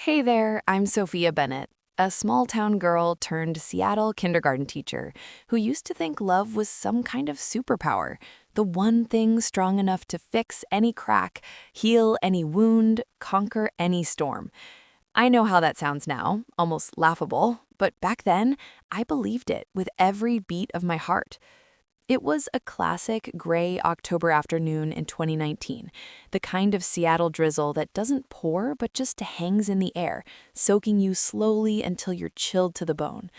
Hey there, I'm Sophia Bennett, a small town girl turned Seattle kindergarten teacher who used to think love was some kind of superpower, the one thing strong enough to fix any crack, heal any wound, conquer any storm. I know how that sounds now, almost laughable, but back then, I believed it with every beat of my heart. It was a classic gray October afternoon in 2019, the kind of Seattle drizzle that doesn't pour but just hangs in the air, soaking you slowly until you're chilled to the bone.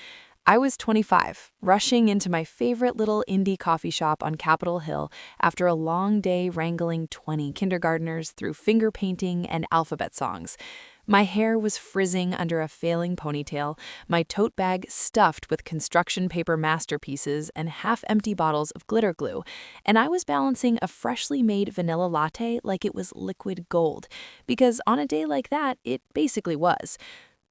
I was 25, rushing into my favorite little indie coffee shop on Capitol Hill after a long day wrangling 20 kindergartners through finger painting and alphabet songs. My hair was frizzing under a failing ponytail, my tote bag stuffed with construction paper masterpieces and half-empty bottles of glitter glue, and I was balancing a freshly made vanilla latte like it was liquid gold, because on a day like that, it basically was.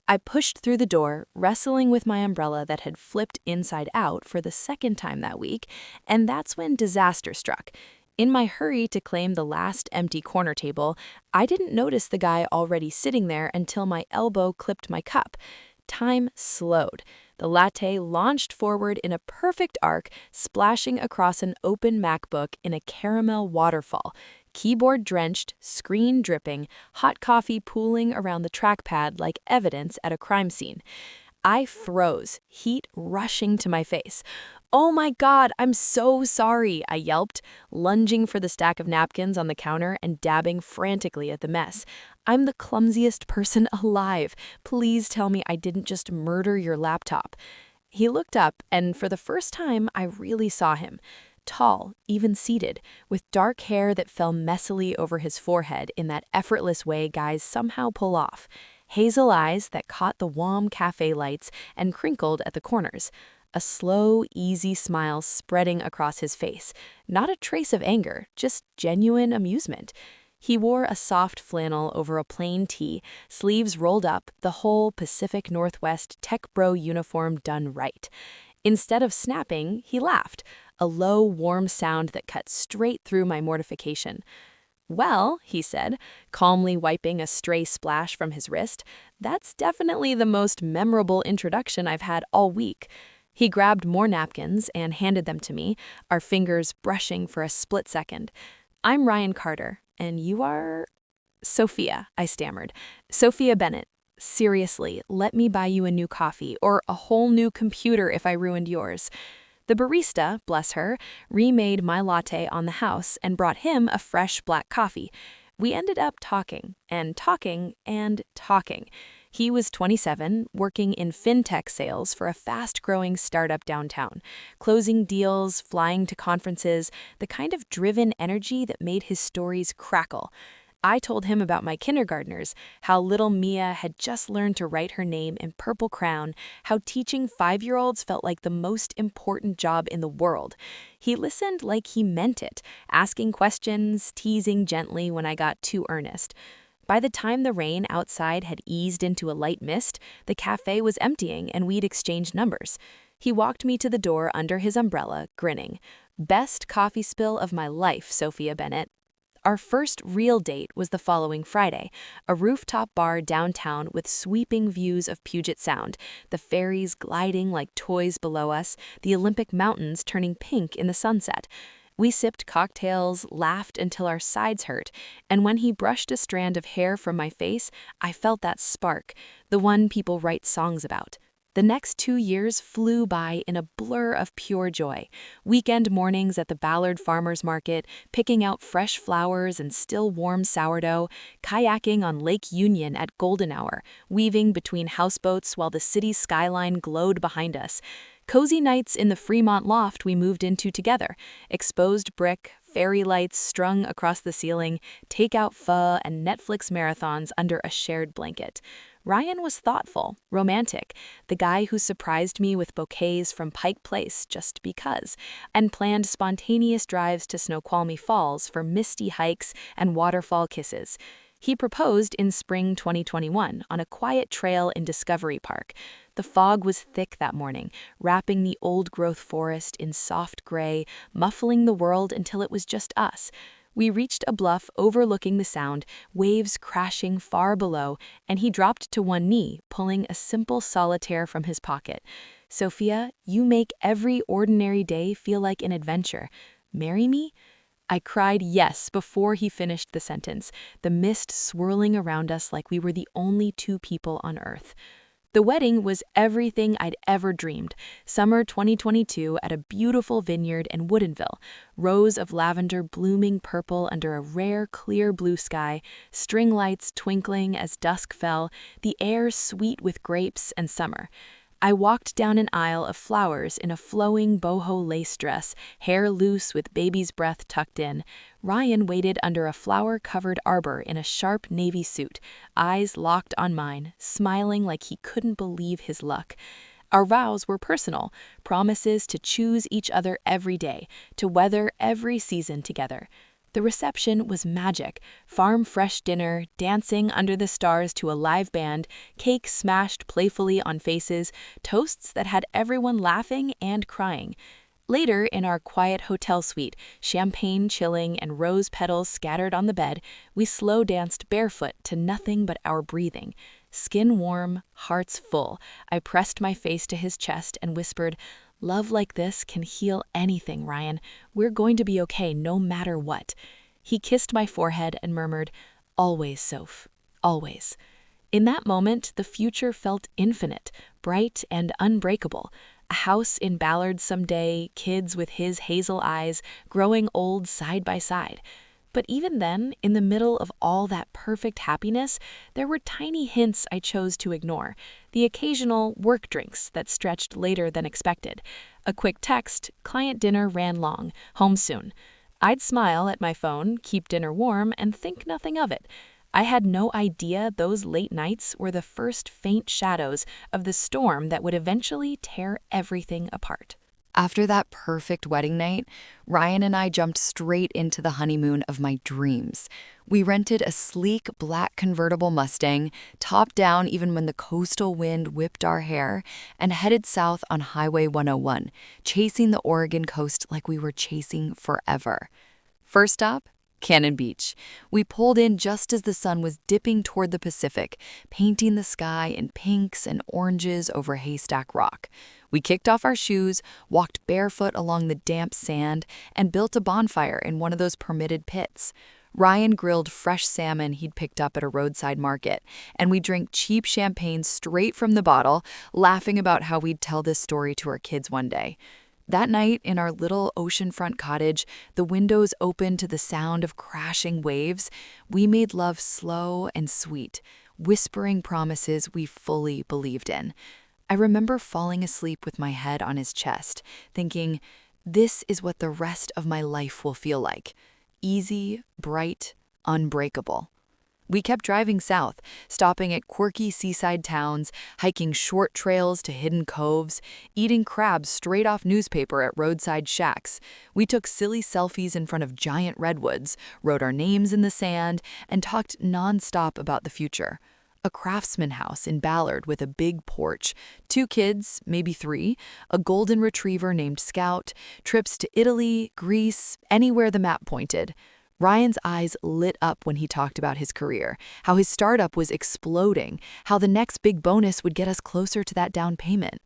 I pushed through the door, wrestling with my umbrella that had flipped inside out for the second time that week, and that's when disaster struck. In my hurry to claim the last empty corner table, I didn't notice the guy already sitting there until my elbow clipped my cup. Time slowed. The latte launched forward in a perfect arc, splashing across an open MacBook in a caramel waterfall. Keyboard drenched, screen dripping, hot coffee pooling around the trackpad like evidence at a crime scene. I froze, heat rushing to my face. "Oh my God, I'm so sorry," I yelped, lunging for the stack of napkins on the counter and dabbing frantically at the mess. "I'm the clumsiest person alive. Please tell me I didn't just murder your laptop." He looked up, and for the first time, I really saw him. Tall, even seated, with dark hair that fell messily over his forehead in that effortless way guys somehow pull off. Hazel eyes that caught the warm cafe lights and crinkled at the corners. A slow, easy smile spreading across his face. Not a trace of anger, just genuine amusement. He wore a soft flannel over a plain tee, sleeves rolled up, the whole Pacific Northwest tech bro uniform done right. Instead of snapping, he laughed, a low, warm sound that cut straight through my mortification. "Well," he said, calmly wiping a stray splash from his wrist, "that's definitely the most memorable introduction I've had all week." He grabbed more napkins and handed them to me, our fingers brushing for a split second. "I'm Ryan Carter, and you are—" "Sophia," I stammered. "Sophia Bennett. Seriously, let me buy you a new coffee, or a whole new computer if I ruined yours." The barista, bless her, remade my latte on the house and brought him a fresh black coffee. We ended up talking, and talking, and talking. He was 27, working in fintech sales for a fast-growing startup downtown, closing deals, flying to conferences, the kind of driven energy that made his stories crackle. I told him about my kindergartners, how little Mia had just learned to write her name in purple crayon, how teaching 5-year-olds felt like the most important job in the world. He listened like he meant it, asking questions, teasing gently when I got too earnest. By the time the rain outside had eased into a light mist, the cafe was emptying and we'd exchanged numbers. He walked me to the door under his umbrella, grinning. "Best coffee spill of my life, Sophia Bennett." Our first real date was the following Friday, a rooftop bar downtown with sweeping views of Puget Sound, the ferries gliding like toys below us, the Olympic Mountains turning pink in the sunset. We sipped cocktails, laughed until our sides hurt, and when he brushed a strand of hair from my face, I felt that spark, the one people write songs about. The next 2 years flew by in a blur of pure joy. Weekend mornings at the Ballard Farmers Market, picking out fresh flowers and still warm sourdough, kayaking on Lake Union at golden hour, weaving between houseboats while the city's skyline glowed behind us. Cozy nights in the Fremont loft we moved into together, exposed brick, fairy lights strung across the ceiling, takeout pho, and Netflix marathons under a shared blanket. Ryan was thoughtful, romantic, the guy who surprised me with bouquets from Pike Place just because, and planned spontaneous drives to Snoqualmie Falls for misty hikes and waterfall kisses. He proposed in spring 2021 on a quiet trail in Discovery Park. The fog was thick that morning, wrapping the old-growth forest in soft gray, muffling the world until it was just us. We reached a bluff overlooking the sound, waves crashing far below, and he dropped to one knee, pulling a simple solitaire from his pocket. "Sophia, you make every ordinary day feel like an adventure. Marry me?" I cried yes before he finished the sentence, the mist swirling around us like we were the only two people on Earth. The wedding was everything I'd ever dreamed. Summer 2022 at a beautiful vineyard in Woodinville. Rows of lavender blooming purple under a rare clear blue sky, string lights twinkling as dusk fell, the air sweet with grapes and summer. I walked down an aisle of flowers in a flowing boho lace dress, hair loose with baby's breath tucked in. Ryan waited under a flower-covered arbor in a sharp navy suit, eyes locked on mine, smiling like he couldn't believe his luck. Our vows were personal, promises to choose each other every day, to weather every season together. The reception was magic. Farm-fresh dinner, dancing under the stars to a live band, cake smashed playfully on faces, toasts that had everyone laughing and crying. Later, in our quiet hotel suite, champagne chilling and rose petals scattered on the bed, we slow danced barefoot to nothing but our breathing. Skin warm, hearts full, I pressed my face to his chest and whispered, "Love like this can heal anything, Ryan. We're going to be okay no matter what." He kissed my forehead and murmured, "Always, Soph, always." In that moment, the future felt infinite, bright and unbreakable. A house in Ballard someday, kids with his hazel eyes, growing old side by side. But even then, in the middle of all that perfect happiness, there were tiny hints I chose to ignore. The occasional work drinks that stretched later than expected. A quick text, "Client dinner ran long, home soon." I'd smile at my phone, keep dinner warm, and think nothing of it. I had no idea those late nights were the first faint shadows of the storm that would eventually tear everything apart. After that perfect wedding night, Ryan and I jumped straight into the honeymoon of my dreams. We rented a sleek black convertible Mustang, topped down even when the coastal wind whipped our hair, and headed south on Highway 101, chasing the Oregon coast like we were chasing forever. First stop, Cannon Beach. We pulled in just as the sun was dipping toward the Pacific, painting the sky in pinks and oranges over Haystack Rock. We kicked off our shoes, walked barefoot along the damp sand, and built a bonfire in one of those permitted pits. Ryan grilled fresh salmon he'd picked up at a roadside market, and we drank cheap champagne straight from the bottle, laughing about how we'd tell this story to our kids one day. That night, in our little oceanfront cottage, the windows open to the sound of crashing waves, we made love slow and sweet, whispering promises we fully believed in. I remember falling asleep with my head on his chest, thinking, this is what the rest of my life will feel like. Easy, bright, unbreakable. We kept driving south, stopping at quirky seaside towns, hiking short trails to hidden coves, eating crabs straight off newspaper at roadside shacks. We took silly selfies in front of giant redwoods, wrote our names in the sand, and talked nonstop about the future. A craftsman house in Ballard with a big porch, 2 kids, maybe 3, a golden retriever named Scout, trips to Italy, Greece, anywhere the map pointed. Ryan's eyes lit up when he talked about his career, how his startup was exploding, how the next big bonus would get us closer to that down payment.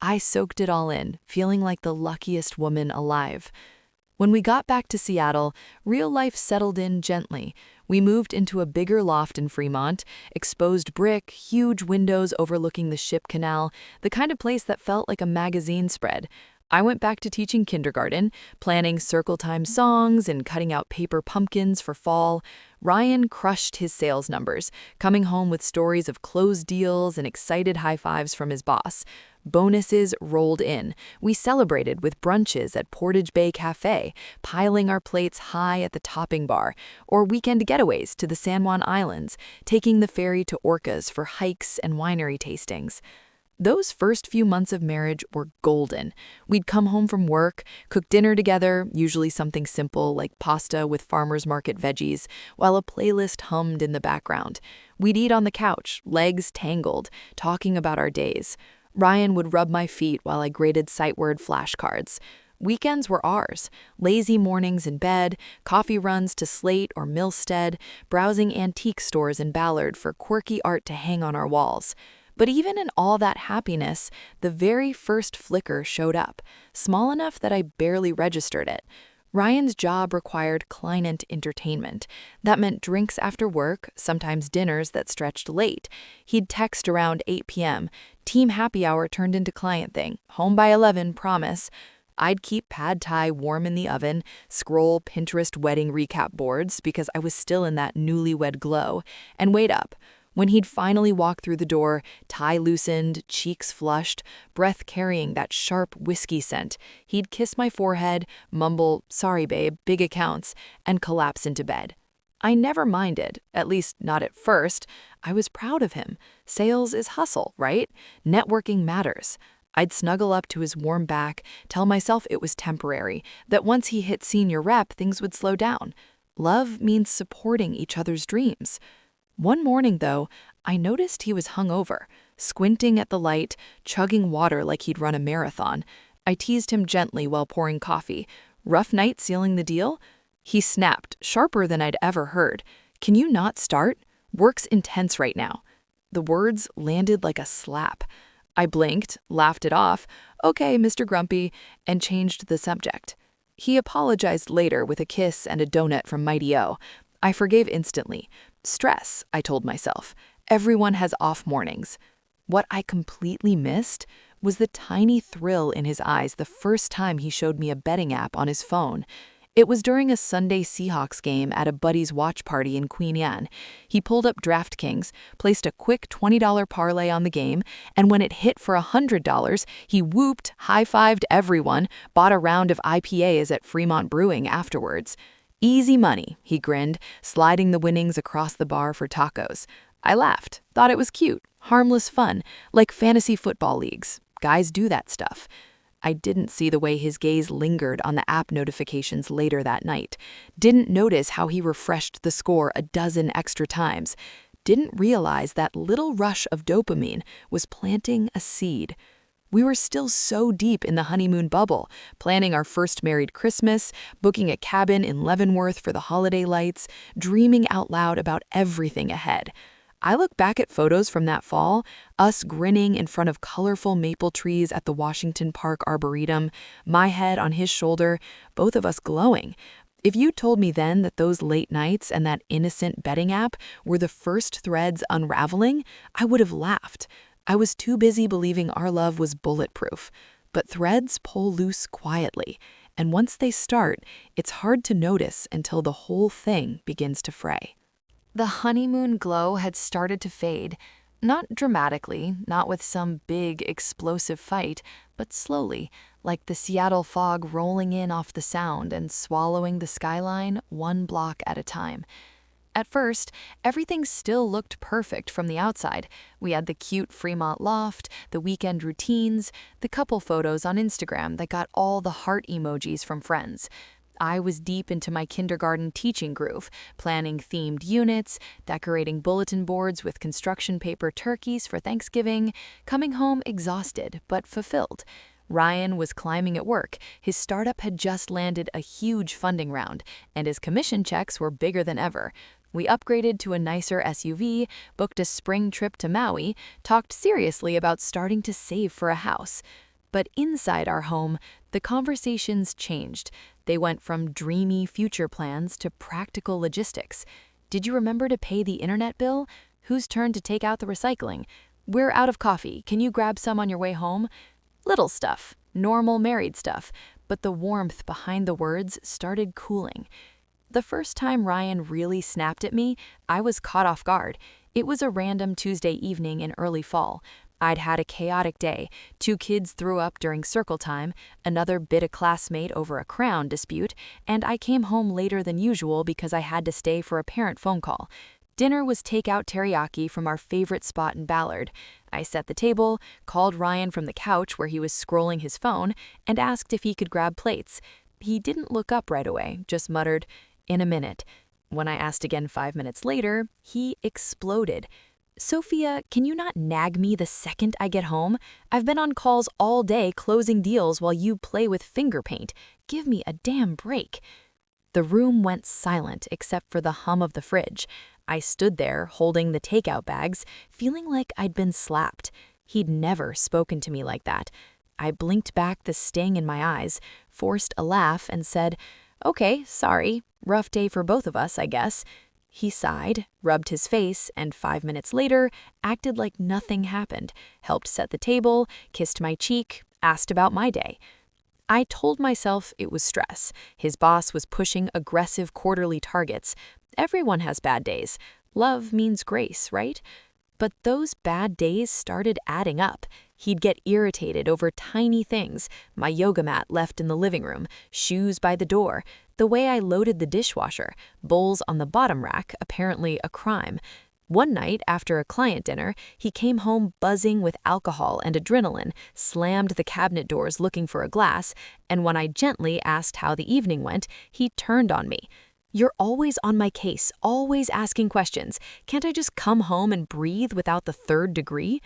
I soaked it all in, feeling like the luckiest woman alive. When we got back to Seattle, real life settled in gently. We moved into a bigger loft in Fremont, exposed brick, huge windows overlooking the ship canal, the kind of place that felt like a magazine spread. I went back to teaching kindergarten, planning circle time songs and cutting out paper pumpkins for fall. Ryan crushed his sales numbers, coming home with stories of closed deals and excited high fives from his boss. Bonuses rolled in. We celebrated with brunches at Portage Bay Cafe, piling our plates high at the topping bar, or weekend getaways to the San Juan Islands, taking the ferry to Orcas for hikes and winery tastings. Those first few months of marriage were golden. We'd come home from work, cook dinner together, usually something simple like pasta with farmer's market veggies, while a playlist hummed in the background. We'd eat on the couch, legs tangled, talking about our days. Ryan would rub my feet while I graded sight word flashcards. Weekends were ours. Lazy mornings in bed, coffee runs to Slate or Milstead, browsing antique stores in Ballard for quirky art to hang on our walls. But even in all that happiness, the very first flicker showed up, small enough that I barely registered it. Ryan's job required client entertainment. That meant drinks after work, sometimes dinners that stretched late. He'd text around 8 p.m. Team happy hour turned into client thing. Home by 11, promise. I'd keep pad thai warm in the oven, scroll Pinterest wedding recap boards because I was still in that newlywed glow, and wait up. When he'd finally walk through the door, tie loosened, cheeks flushed, breath carrying that sharp whiskey scent, he'd kiss my forehead, mumble, "Sorry, babe, big accounts," and collapse into bed. I never minded, at least not at first. I was proud of him. Sales is hustle, right? Networking matters. I'd snuggle up to his warm back, tell myself it was temporary, that once he hit senior rep, things would slow down. Love means supporting each other's dreams. One morning, though, I noticed he was hungover, squinting at the light, chugging water like he'd run a marathon. I teased him gently while pouring coffee. "Rough night sealing the deal?" He snapped, sharper than I'd ever heard. "Can you not start? Work's intense right now." The words landed like a slap. I blinked, laughed it off, "Okay, Mr. Grumpy," and changed the subject. He apologized later with a kiss and a donut from Mighty O. I forgave instantly. Stress, I told myself. Everyone has off mornings. What I completely missed was the tiny thrill in his eyes the first time he showed me a betting app on his phone. It was during a Sunday Seahawks game at a buddy's watch party in Queen Anne. He pulled up DraftKings, placed a quick $20 parlay on the game, and when it hit for $100, he whooped, high-fived everyone, bought a round of IPAs at Fremont Brewing afterwards. "Easy money," he grinned, sliding the winnings across the bar for tacos. I laughed, thought it was cute, harmless fun, like fantasy football leagues. Guys do that stuff. I didn't see the way his gaze lingered on the app notifications later that night. Didn't notice how he refreshed the score a dozen extra times. Didn't realize that little rush of dopamine was planting a seed. We were still so deep in the honeymoon bubble, planning our first married Christmas, booking a cabin in Leavenworth for the holiday lights, dreaming out loud about everything ahead. I look back at photos from that fall, us grinning in front of colorful maple trees at the Washington Park Arboretum, my head on his shoulder, both of us glowing. If you told me then that those late nights and that innocent betting app were the first threads unraveling, I would have laughed. I was too busy believing our love was bulletproof. But threads pull loose quietly, and once they start, it's hard to notice until the whole thing begins to fray. The honeymoon glow had started to fade, not dramatically, not with some big, explosive fight, but slowly, like the Seattle fog rolling in off the Sound and swallowing the skyline one block at a time. At first, everything still looked perfect from the outside. We had the cute Fremont loft, the weekend routines, the couple photos on Instagram that got all the heart emojis from friends. I was deep into my kindergarten teaching groove, planning themed units, decorating bulletin boards with construction paper turkeys for Thanksgiving, coming home exhausted but fulfilled. Ryan was climbing at work. His startup had just landed a huge funding round, and his commission checks were bigger than ever. We upgraded to a nicer SUV, booked a spring trip to Maui, talked seriously about starting to save for a house. But inside our home, the conversations changed. They went from dreamy future plans to practical logistics. Did you remember to pay the internet bill? Whose turn to take out the recycling? We're out of coffee. Can you grab some on your way home? Little stuff, normal married stuff, but the warmth behind the words started cooling. The first time Ryan really snapped at me, I was caught off guard. It was a random Tuesday evening in early fall. I'd had a chaotic day. 2 kids threw up during circle time, another bit a classmate over a crayon dispute, and I came home later than usual because I had to stay for a parent phone call. Dinner was takeout teriyaki from our favorite spot in Ballard. I set the table, called Ryan from the couch where he was scrolling his phone, and asked if he could grab plates. He didn't look up right away, just muttered, "In a minute." When I asked again 5 minutes later, he exploded. Sophia, can you not nag me the second I get home? I've been on calls all day closing deals while you play with finger paint. Give me a damn break. The room went silent except for the hum of the fridge. I stood there holding the takeout bags, feeling like I'd been slapped. He'd never spoken to me like that. I blinked back the sting in my eyes, forced a laugh, and said, "Okay, sorry. Rough day for both of us, I guess." He sighed, rubbed his face, and 5 minutes later, acted like nothing happened, helped set the table, kissed my cheek, asked about my day. I told myself it was stress. His boss was pushing aggressive quarterly targets. Everyone has bad days. Love means grace, right? But those bad days started adding up. He'd get irritated over tiny things, my yoga mat left in the living room, shoes by the door, the way I loaded the dishwasher, bowls on the bottom rack, apparently a crime. One night, after a client dinner, he came home buzzing with alcohol and adrenaline, slammed the cabinet doors looking for a glass, and when I gently asked how the evening went, he turned on me. "You're always on my case, always asking questions. Can't I just come home and breathe without the third degree?"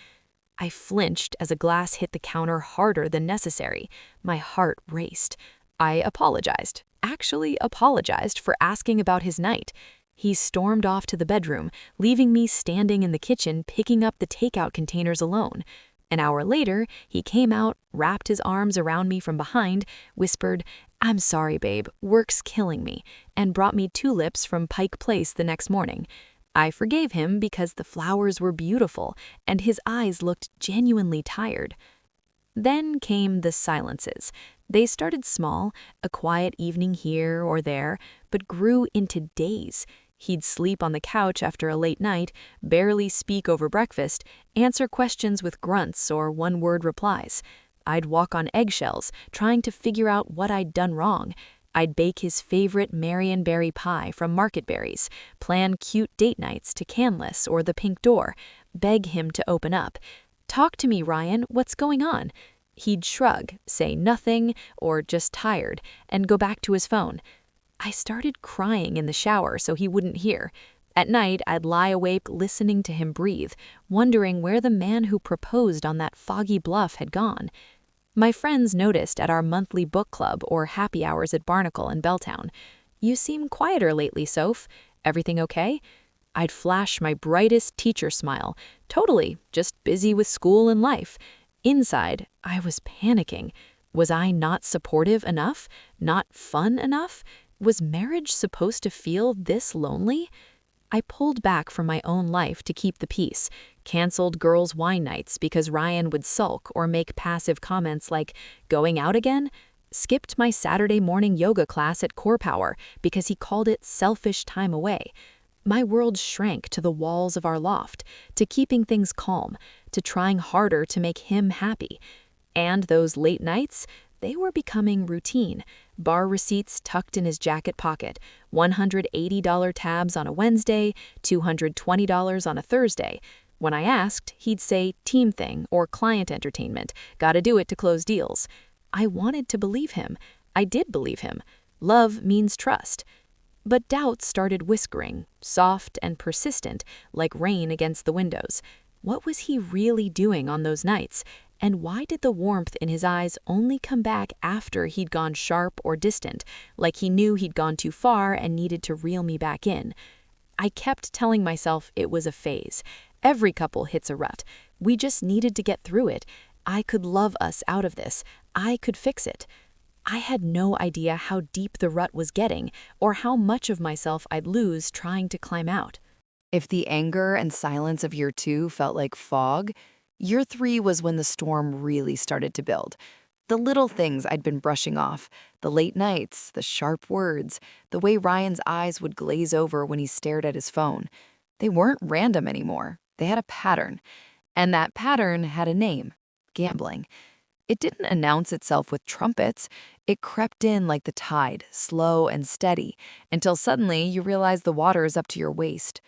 I flinched as a glass hit the counter harder than necessary. My heart raced. I apologized, actually apologized for asking about his night. He stormed off to the bedroom, leaving me standing in the kitchen picking up the takeout containers alone. An hour later, he came out, wrapped his arms around me from behind, whispered, "I'm sorry, babe, work's killing me," and brought me tulips from Pike Place the next morning. I forgave him because the flowers were beautiful and his eyes looked genuinely tired. Then came the silences. They started small, a quiet evening here or there, but grew into days. He'd sleep on the couch after a late night, barely speak over breakfast, answer questions with grunts or one-word replies. I'd walk on eggshells, trying to figure out what I'd done wrong. I'd bake his favorite Marionberry pie from Market Berries, plan cute date nights to Canlis or the Pink Door, beg him to open up. "Talk to me, Ryan, what's going on?" He'd shrug, say nothing, or just tired, and go back to his phone. I started crying in the shower so he wouldn't hear. At night, I'd lie awake listening to him breathe, wondering where the man who proposed on that foggy bluff had gone. My friends noticed at our monthly book club or happy hours at Barnacle and Belltown. "You seem quieter lately, Soph. Everything okay?" I'd flash my brightest teacher smile. "Totally, just busy with school and life." Inside, I was panicking. Was I not supportive enough? Not fun enough? Was marriage supposed to feel this lonely? I pulled back from my own life to keep the peace, canceled girls' wine nights because Ryan would sulk or make passive comments like, "Going out again?" Skipped my Saturday morning yoga class at Core Power because he called it selfish time away. My world shrank to the walls of our loft, to keeping things calm, to trying harder to make him happy. And those late nights, they were becoming routine. Bar receipts tucked in his jacket pocket, $180 tabs on a Wednesday, $220 on a Thursday. When I asked, he'd say team thing or client entertainment, gotta do it to close deals. I wanted to believe him. I did believe him. Love means trust. But doubt started whispering, soft and persistent, like rain against the windows. What was he really doing on those nights? And why did the warmth in his eyes only come back after he'd gone sharp or distant, like he knew he'd gone too far and needed to reel me back in? I kept telling myself it was a phase. Every couple hits a rut. We just needed to get through it. I could love us out of this. I could fix it. I had no idea how deep the rut was getting or how much of myself I'd lose trying to climb out. If the anger and silence of year 2 felt like fog, year 3 was when the storm really started to build. The little things I'd been brushing off, the late nights, the sharp words, the way Ryan's eyes would glaze over when he stared at his phone. They weren't random anymore. They had a pattern. And that pattern had a name: gambling. It didn't announce itself with trumpets. It crept in like the tide, slow and steady, until suddenly you realize the water is up to your waist.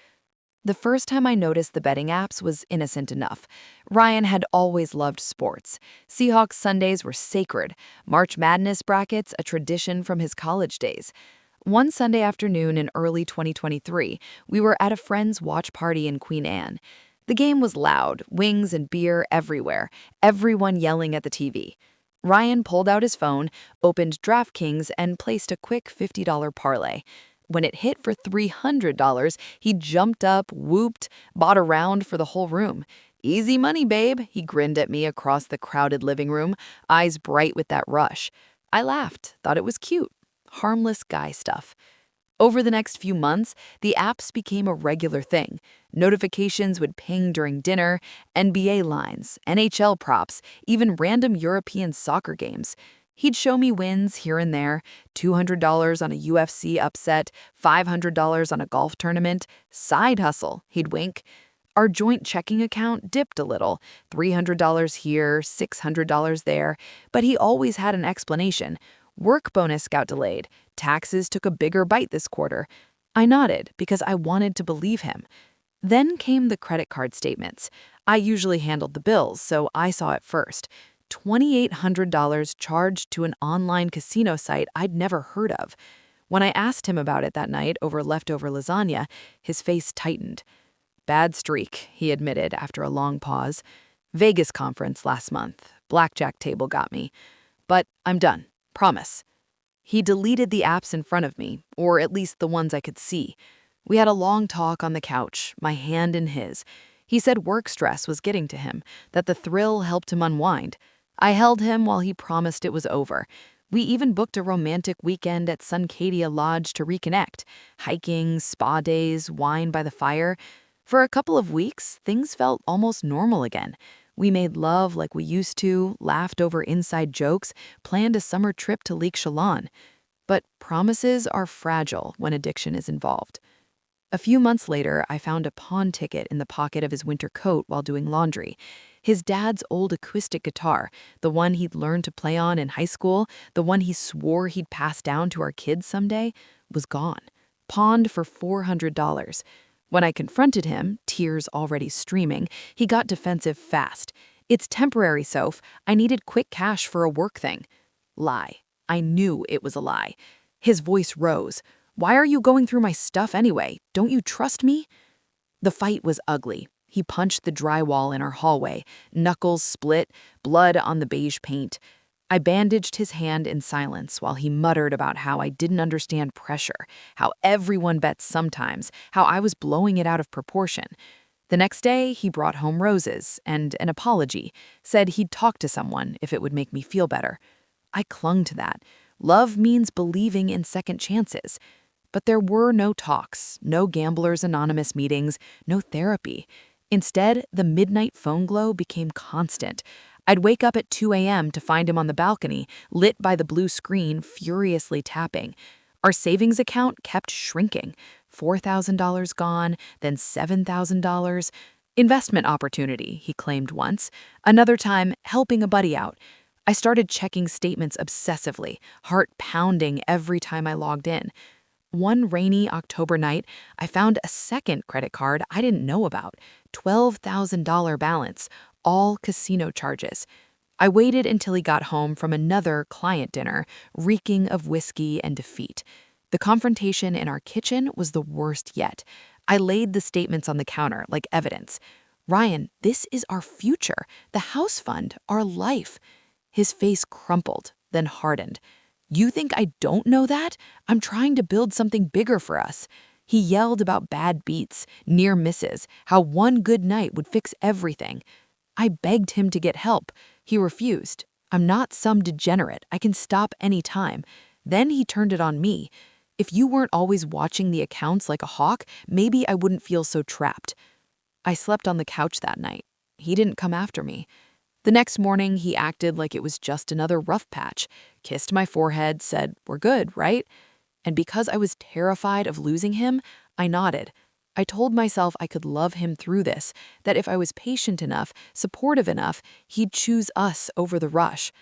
The first time I noticed the betting apps was innocent enough. Ryan had always loved sports. Seahawks Sundays were sacred. March Madness brackets a tradition from his college days. One Sunday afternoon in early 2023, we were at a friend's watch party in Queen Anne. The game was loud, wings and beer everywhere, everyone yelling at the TV. Ryan pulled out his phone, opened DraftKings, and placed a quick $50 parlay. When it hit for $300, he jumped up, whooped, bought a round for the whole room. "Easy money, babe," he grinned at me across the crowded living room, eyes bright with that rush. I laughed, thought it was cute. Harmless guy stuff. Over the next few months, the apps became a regular thing. Notifications would ping during dinner, NBA lines, NHL props, even random European soccer games. He'd show me wins here and there, $200 on a UFC upset, $500 on a golf tournament. Side hustle, he'd wink. Our joint checking account dipped a little, $300 here, $600 there, but he always had an explanation. Work bonus got delayed. Taxes took a bigger bite this quarter. I nodded because I wanted to believe him. Then came the credit card statements. I usually handled the bills, so I saw it first. $2,800 charged to an online casino site I'd never heard of. When I asked him about it that night over leftover lasagna, his face tightened. "Bad streak," he admitted after a long pause. "Vegas conference last month. Blackjack table got me. But I'm done. Promise." He deleted the apps in front of me, or at least the ones I could see. We had a long talk on the couch, my hand in his. He said work stress was getting to him, that the thrill helped him unwind. I held him while he promised it was over. We even booked a romantic weekend at Suncadia Lodge to reconnect. Hiking, spa days, wine by the fire. For a couple of weeks, things felt almost normal again. We made love like we used to, laughed over inside jokes, planned a summer trip to Lake Chelan. But promises are fragile when addiction is involved. A few months later, I found a pawn ticket in the pocket of his winter coat while doing laundry. His dad's old acoustic guitar, the one he'd learned to play on in high school, the one he swore he'd pass down to our kids someday, was gone. Pawned for $400. When I confronted him, tears already streaming, he got defensive fast. "It's temporary, Soph. I needed quick cash for a work thing." Lie. I knew it was a lie. His voice rose. "Why are you going through my stuff anyway? Don't you trust me?" The fight was ugly. He punched the drywall in our hallway, knuckles split, blood on the beige paint. I bandaged his hand in silence while he muttered about how I didn't understand pressure, how everyone bets sometimes, how I was blowing it out of proportion. The next day, he brought home roses and an apology, said he'd talk to someone if it would make me feel better. I clung to that. Love means believing in second chances. But there were no talks, no Gamblers Anonymous meetings, no therapy. Instead, the midnight phone glow became constant. I'd wake up at 2 a.m. to find him on the balcony, lit by the blue screen, furiously tapping. Our savings account kept shrinking. $4,000 gone, then $7,000. Investment opportunity, he claimed once. Another time, helping a buddy out. I started checking statements obsessively, heart pounding every time I logged in. One rainy October night, I found a second credit card I didn't know about. $12,000 balance, all casino charges. I waited until he got home from another client dinner, reeking of whiskey and defeat. The confrontation in our kitchen was the worst yet. I laid the statements on the counter like evidence. "Ryan, this is our future, the house fund, our life." His face crumpled, then hardened. "You think I don't know that? I'm trying to build something bigger for us." He yelled about bad beats, near misses, how one good night would fix everything. I begged him to get help. He refused. "I'm not some degenerate. I can stop any time." Then he turned it on me. "If you weren't always watching the accounts like a hawk, maybe I wouldn't feel so trapped." I slept on the couch that night. He didn't come after me. The next morning, he acted like it was just another rough patch, kissed my forehead, said, "We're good, right?" And because I was terrified of losing him, I nodded. I told myself I could love him through this, that if I was patient enough, supportive enough, he'd choose us over the rush.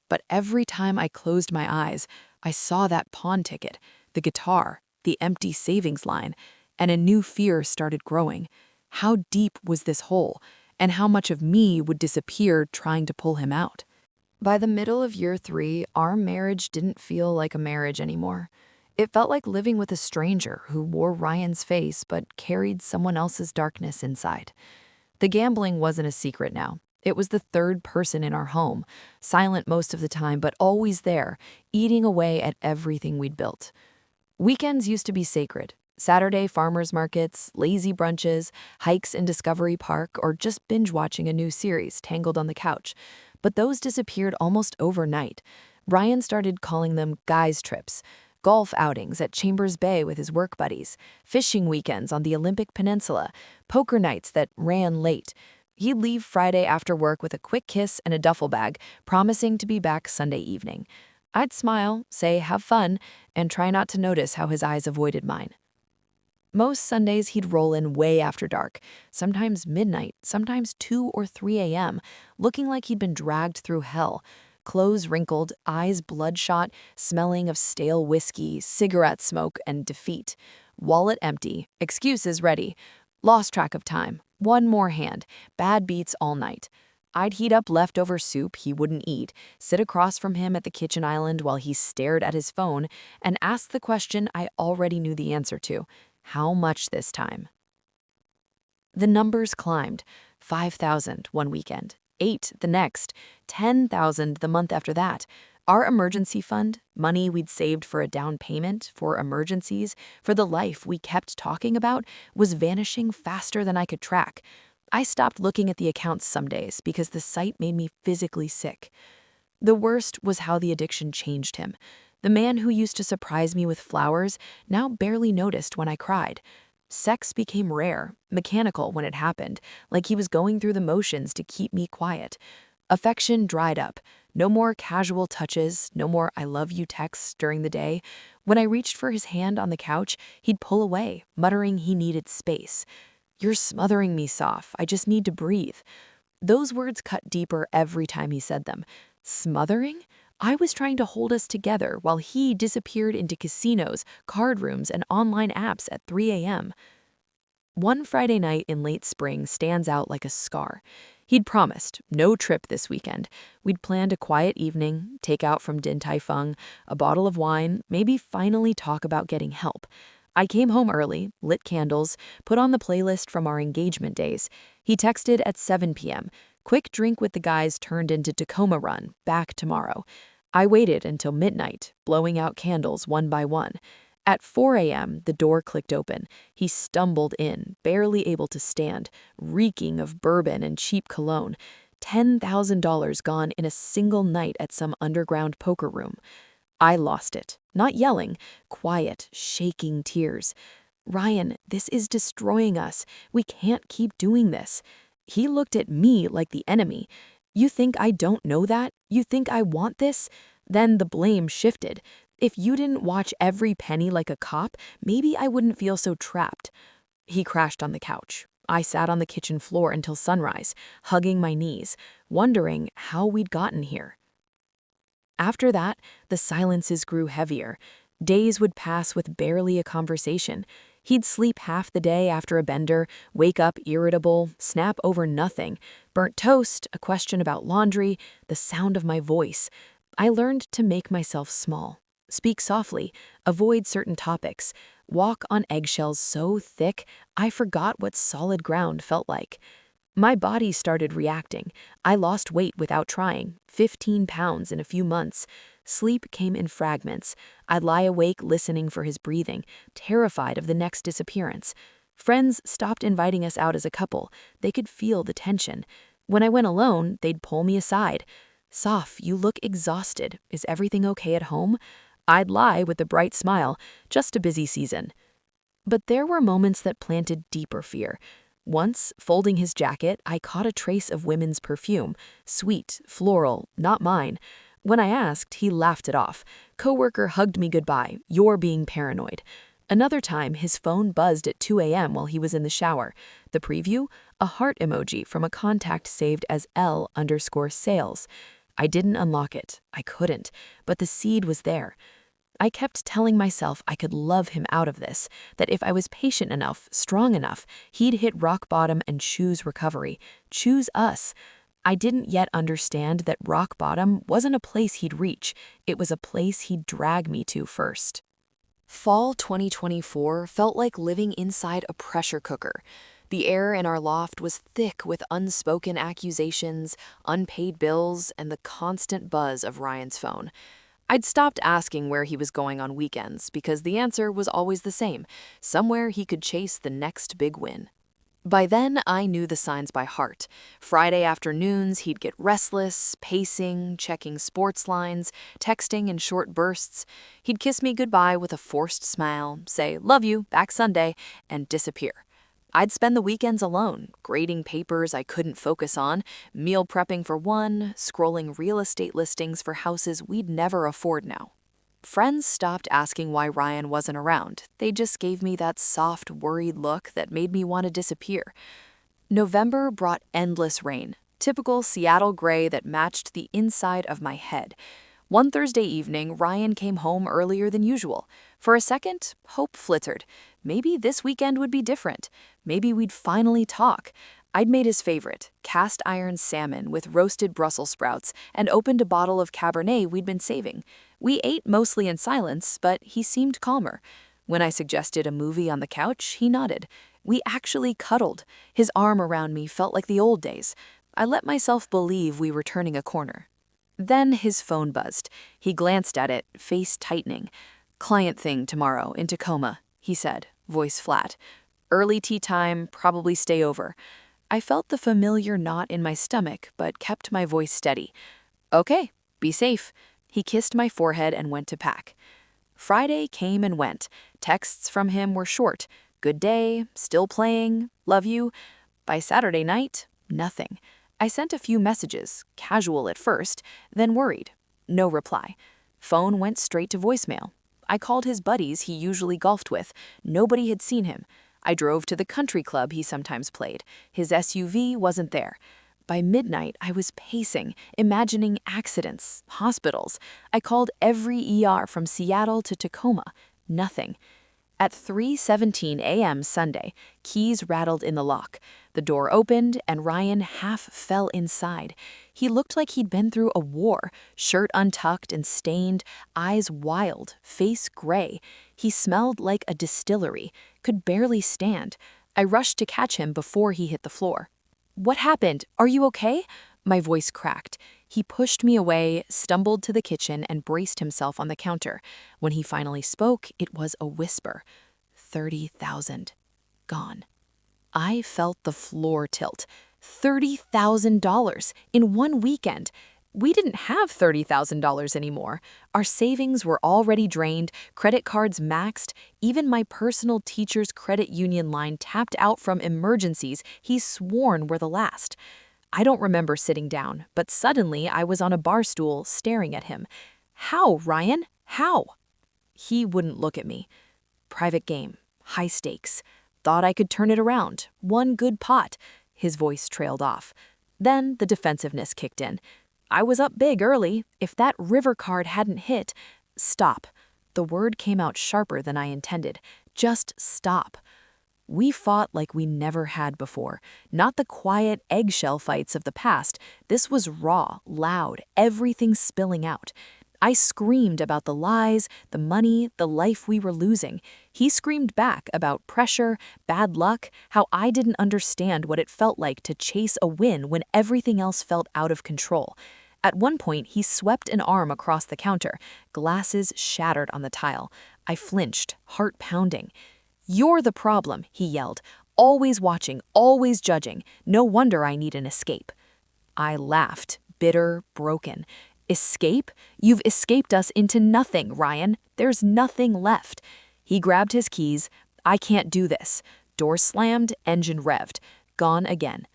But every time I closed my eyes, I saw that pawn ticket, the guitar, the empty savings line, and a new fear started growing. How deep was this hole, and how much of me would disappear trying to pull him out? By the middle of year 3, our marriage didn't feel like a marriage anymore. It felt like living with a stranger who wore Ryan's face but carried someone else's darkness inside. The gambling wasn't a secret now. It was the third person in our home, silent most of the time, but always there, eating away at everything we'd built. Weekends used to be sacred. Saturday farmers markets, lazy brunches, hikes in Discovery Park, or just binge watching a new series tangled on the couch. But those disappeared almost overnight. Brian started calling them guys' trips, golf outings at Chambers Bay with his work buddies, fishing weekends on the Olympic Peninsula, poker nights that ran late. He'd leave Friday after work with a quick kiss and a duffel bag, promising to be back Sunday evening. I'd smile, say have fun, and try not to notice how his eyes avoided mine. Most Sundays he'd roll in way after dark, sometimes midnight, sometimes 2 or 3 a.m., looking like he'd been dragged through hell. Clothes wrinkled, eyes bloodshot, smelling of stale whiskey, cigarette smoke, and defeat. Wallet empty, excuses ready. Lost track of time. One more hand. Bad beats all night. I'd heat up leftover soup he wouldn't eat, sit across from him at the kitchen island while he stared at his phone, and ask the question I already knew the answer to. How much this time? The numbers climbed. 5,000 one weekend, 8 the next, 10,000 the month after that. Our emergency fund, money we'd saved for a down payment, for emergencies, for the life we kept talking about, was vanishing faster than I could track. I stopped looking at the accounts some days because the sight made me physically sick. The worst was how the addiction changed him. The man who used to surprise me with flowers now barely noticed when I cried. Sex became rare, mechanical when it happened, like he was going through the motions to keep me quiet. Affection dried up. No more casual touches, no more I love you texts during the day. When I reached for his hand on the couch, he'd pull away, muttering he needed space. You're smothering me, Soph. I just need to breathe. Those words cut deeper every time he said them. Smothering? I was trying to hold us together while he disappeared into casinos, card rooms, and online apps at 3 a.m. One Friday night in late spring stands out like a scar. He'd promised, no trip this weekend. We'd planned a quiet evening, take out from Din Tai Fung, a bottle of wine, maybe finally talk about getting help. I came home early, lit candles, put on the playlist from our engagement days. He texted at 7 p.m. Quick drink with the guys turned into Tacoma Run, back tomorrow. I waited until midnight, blowing out candles one by one. At 4 a.m., the door clicked open. He stumbled in, barely able to stand, reeking of bourbon and cheap cologne. $10,000 gone in a single night at some underground poker room. I lost it, not yelling, quiet, shaking tears. Ryan, this is destroying us. We can't keep doing this. He looked at me like the enemy. You think I don't know that? You think I want this? Then the blame shifted. If you didn't watch every penny like a cop, maybe I wouldn't feel so trapped. He crashed on the couch. I sat on the kitchen floor until sunrise, hugging my knees, wondering how we'd gotten here. After that, the silences grew heavier. Days would pass with barely a conversation. He'd sleep half the day after a bender, wake up irritable, snap over nothing. Burnt toast, a question about laundry, the sound of my voice. I learned to make myself small, speak softly, avoid certain topics, walk on eggshells so thick I forgot what solid ground felt like. My body started reacting. I lost weight without trying, 15 pounds in a few months. Sleep came in fragments. I'd lie awake listening for his breathing, terrified of the next disappearance. Friends stopped inviting us out as a couple. They could feel the tension. When I went alone, they'd pull me aside. Soph, you look exhausted. Is everything okay at home? I'd lie with a bright smile, just a busy season. But there were moments that planted deeper fear. Once, folding his jacket, I caught a trace of women's perfume, sweet, floral, not mine. When I asked, he laughed it off. Coworker hugged me goodbye, you're being paranoid. Another time, his phone buzzed at 2 a.m. while he was in the shower. The preview? A heart emoji from a contact saved as L_sales. I didn't unlock it. I couldn't. But the seed was there. I kept telling myself I could love him out of this, that if I was patient enough, strong enough, he'd hit rock bottom and choose recovery. Choose us. I didn't yet understand that rock bottom wasn't a place he'd reach. It was a place he'd drag me to first. Fall 2024 felt like living inside a pressure cooker. The air in our loft was thick with unspoken accusations, unpaid bills, and the constant buzz of Ryan's phone. I'd stopped asking where he was going on weekends because the answer was always the same: somewhere he could chase the next big win. By then, I knew the signs by heart. Friday afternoons, he'd get restless, pacing, checking sports lines, texting in short bursts. He'd kiss me goodbye with a forced smile, say, "Love you, back Sunday," and disappear. I'd spend the weekends alone, grading papers I couldn't focus on, meal prepping for one, scrolling real estate listings for houses we'd never afford now. Friends stopped asking why Ryan wasn't around. They just gave me that soft, worried look that made me want to disappear. November brought endless rain, typical Seattle gray that matched the inside of my head. One Thursday evening, Ryan came home earlier than usual. For a second, hope flittered. Maybe this weekend would be different. Maybe we'd finally talk. I'd made his favorite, cast iron salmon with roasted Brussels sprouts, and opened a bottle of Cabernet we'd been saving. We ate mostly in silence, but he seemed calmer. When I suggested a movie on the couch, he nodded. We actually cuddled. His arm around me felt like the old days. I let myself believe we were turning a corner. Then his phone buzzed. He glanced at it, face tightening. "Client thing tomorrow in Tacoma," he said, voice flat. "Early tea time, probably stay over." I felt the familiar knot in my stomach, but kept my voice steady. "Okay, be safe." He kissed my forehead and went to pack. Friday came and went. Texts from him were short. "Good day, still playing, love you." By Saturday night, nothing. I sent a few messages, casual at first, then worried. No reply. Phone went straight to voicemail. I called his buddies he usually golfed with. Nobody had seen him. I drove to the country club he sometimes played. His SUV wasn't there. By midnight, I was pacing, imagining accidents, hospitals. I called every ER from Seattle to Tacoma. Nothing. At 3:17 a.m. Sunday, keys rattled in the lock. The door opened, and Ryan half fell inside. He looked like he'd been through a war, shirt untucked and stained, eyes wild, face gray. He smelled like a distillery, could barely stand. I rushed to catch him before he hit the floor. "What happened? Are you okay?" My voice cracked. He pushed me away, stumbled to the kitchen, and braced himself on the counter. When he finally spoke, it was a whisper. 30,000. Gone. I felt the floor tilt. $30,000 in one weekend. We didn't have $30,000 anymore. Our savings were already drained, credit cards maxed, even my personal teacher's credit union line tapped out from emergencies he's sworn were the last. I don't remember sitting down, but suddenly I was on a bar stool staring at him. "How, Ryan? How?" He wouldn't look at me. "Private game. High stakes. Thought I could turn it around. One good pot." His voice trailed off. Then the defensiveness kicked in. "I was up big early. If that river card hadn't hit—" "Stop." The word came out sharper than I intended. "Just stop." We fought like we never had before. Not the quiet eggshell fights of the past. This was raw, loud, everything spilling out. I screamed about the lies, the money, the life we were losing. He screamed back about pressure, bad luck, how I didn't understand what it felt like to chase a win when everything else felt out of control. At one point, he swept an arm across the counter. Glasses shattered on the tile. I flinched, heart pounding. "You're the problem," he yelled. "Always watching, always judging. No wonder I need an escape." I laughed, bitter, broken. "Escape? You've escaped us into nothing, Ryan. There's nothing left." He grabbed his keys. "I can't do this." Door slammed, engine revved. Gone again.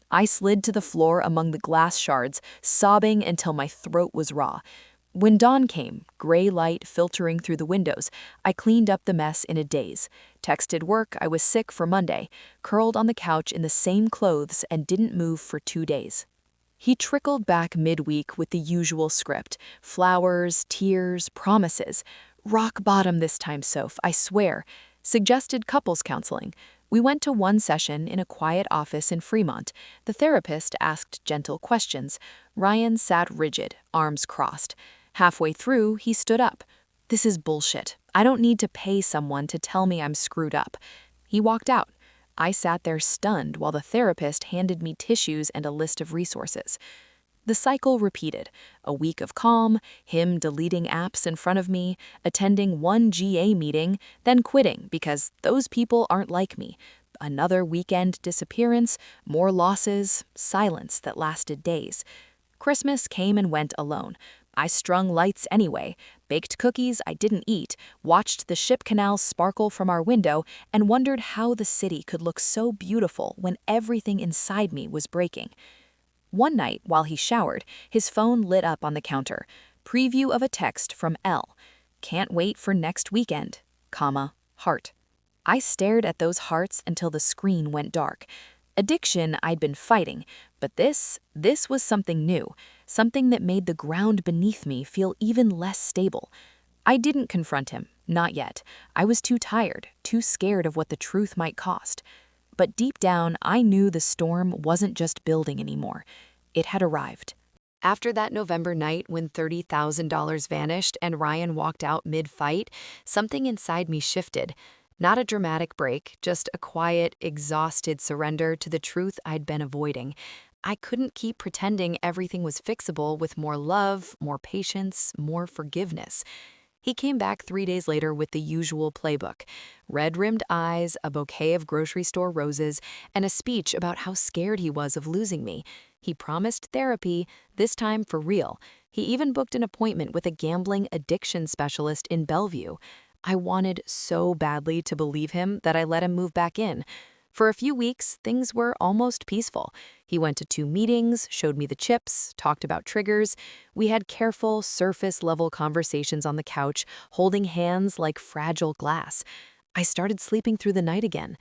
I slid to the floor among the glass shards, sobbing until my throat was raw. When dawn came, gray light filtering through the windows, I cleaned up the mess in a daze. Texted work I was sick for Monday, curled on the couch in the same clothes and didn't move for 2 days. He trickled back midweek with the usual script: flowers, tears, promises. "Rock bottom this time, Soph, I swear." Suggested couples counseling. We went to one session in a quiet office in Fremont. The therapist asked gentle questions. Ryan sat rigid, arms crossed. Halfway through, he stood up. "This is bullshit. I don't need to pay someone to tell me I'm screwed up." He walked out. I sat there stunned while the therapist handed me tissues and a list of resources. The cycle repeated. A week of calm, him deleting apps in front of me, attending one GA meeting, then quitting because those people aren't like me. Another weekend disappearance, more losses, silence that lasted days. Christmas came and went alone. I strung lights anyway, baked cookies I didn't eat, watched the ship canals sparkle from our window, and wondered how the city could look so beautiful when everything inside me was breaking. One night, while he showered, his phone lit up on the counter. Preview of a text from L. Can't wait for next weekend, comma, heart. I stared at those hearts until the screen went dark. Addiction I'd been fighting, but this was something new, something that made the ground beneath me feel even less stable. I didn't confront him, not yet. I was too tired, too scared of what the truth might cost. But deep down, I knew the storm wasn't just building anymore. It had arrived. After that November night when $30,000 vanished and Ryan walked out mid-fight, something inside me shifted. Not a dramatic break, just a quiet, exhausted surrender to the truth I'd been avoiding. I couldn't keep pretending everything was fixable with more love, more patience, more forgiveness. He came back 3 days later with the usual playbook: red-rimmed eyes, a bouquet of grocery store roses, and a speech about how scared he was of losing me. He promised therapy, this time for real. He even booked an appointment with a gambling addiction specialist in Bellevue. I wanted so badly to believe him that I let him move back in. For a few weeks, things were almost peaceful. He went to 2 meetings, showed me the chips, talked about triggers. We had careful, surface-level conversations on the couch, holding hands like fragile glass. I started sleeping through the night again.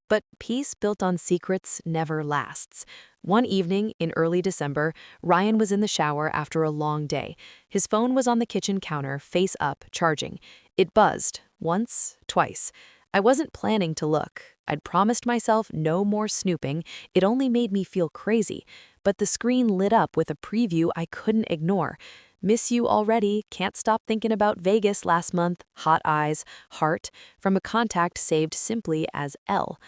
But peace built on secrets never lasts. One evening in early December, Ryan was in the shower after a long day. His phone was on the kitchen counter, face up, charging. It buzzed, once, twice. I wasn't planning to look. I'd promised myself no more snooping. It only made me feel crazy. But the screen lit up with a preview I couldn't ignore. Miss you already, can't stop thinking about Vegas last month, hot eyes, heart, from a contact saved simply as L.